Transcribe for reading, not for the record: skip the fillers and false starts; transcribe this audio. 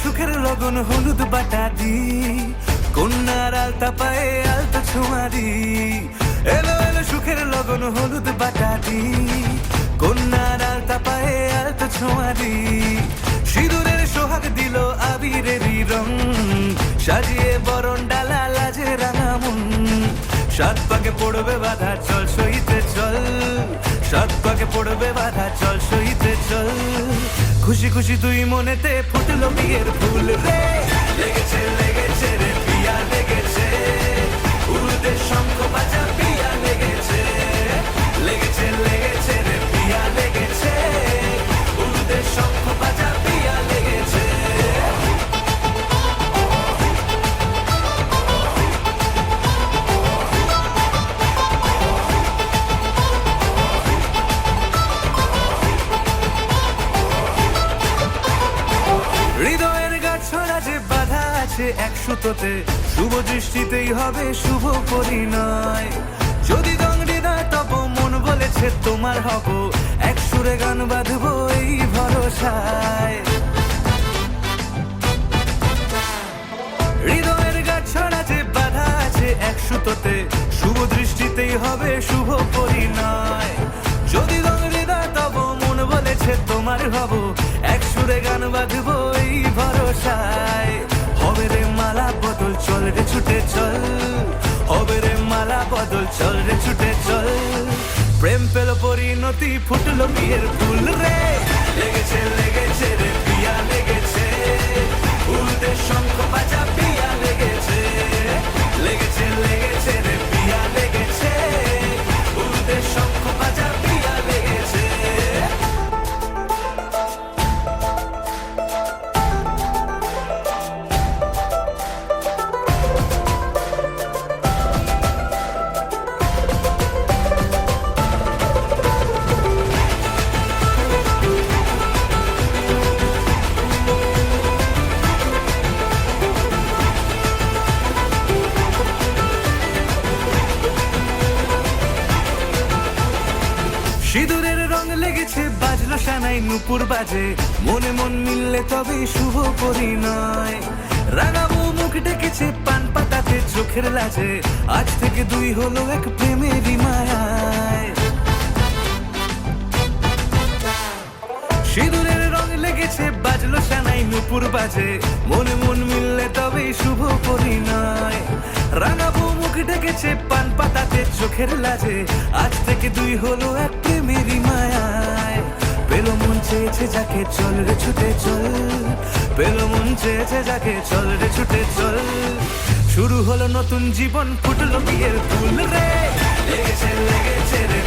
সুখের লগন হলুদ বাটা দি, কন্যার আলতা পায়ে আলতা ছোঁয়া দি। এলো এলো সুখের লগন হলুদ বাটা দি, কন্যার আলতা পায়ে আলতা ছোঁয়া দি। সিঁদুরের সোহাগ দিল আবিরেরই রং, সাজিয়ে বরণ ডালা লাজে রাঙা মন। সাত পাকে পড়বে বাধা চল সইতে চল, সাত পাকে পড়বে বাধা চল সইতে চল। খুশি খুশি তুই মনেতে ফুটলো বিয়ের ফুল রে, লেগেছে লেগেছে রে পিয়া লেগেছে, উড়ুতে শঙ্খ বাজা পিয়া লেগেছে, লেগেছে লেগেছে রে পিয়া লেগেছে, উড়ুতে শঙ্খ বাজা পিয়া লেগেছে। হৃদয়ের গাছড়া যে বাধা আছে এক সুতোতে, শুভ দৃষ্টিতেই হবে শুভ পরিণয়। যদি দংড়ি দেয় তব মন বলেছে তোমার হব, এক সুরে গান বাঁধবো এই ভরসায়। হৃদয়ের গাছড়া যে বাধা আছে এক সুতোতে, শুভ দৃষ্টিতেই হবে শুভ পরিণয়। যদি দংড়ি দেয় তব মন বলেছে তোমার হব, এক সুরে গান বাঁধবো এই ভরসায়। হবে রে মালা বদল চল রে ছুটে চল, হবে রে মালা বদল চল রে ছুটে চল। প্রেম পেল পরিণতি ফুটলো বিয়ের ফুল রে, লেগেছে লেগেছে রে পিয়া লেগেছে, উড়তে শঙ্খ বাজা পিয়া লেগেছে, লেগেছে লেগেছে রে পিয়া লেগেছে, উড়তে শঙ্খ বাজা পিয়া লেগেছে। সিঁদুরের রং লেগেছে বাজলো সানাই নুপুর বাজে, মনে মন মিললে তবে শুভ পরিণয়। রাঙাবো মুখ ডেকেছে পান পাতাতে চোখের লাজে, আজ থেকে দুই হলো এক প্রেমেরই মায়ায়। সিঁদুরের রং লেগেছে বাজলো সানাই নুপুর বাজে, মনে মন মিললে তবে শুভ পরিণয়। রাঙাবো মুখ ডেকেছে পান পাতাতে চোখের লাজে, আজ থেকে দুই হলো এক প্রেমেরই মায়ায়। পেলো মন চেয়েছে যাকে চল রে ছুটে চল, পেলো মন চেয়েছে যাকে চল রে ছুটে চল। শুরু হলো নতুন জীবন ফুটলো বিয়ের ফুল রে, লেগেছে লেগেছে রে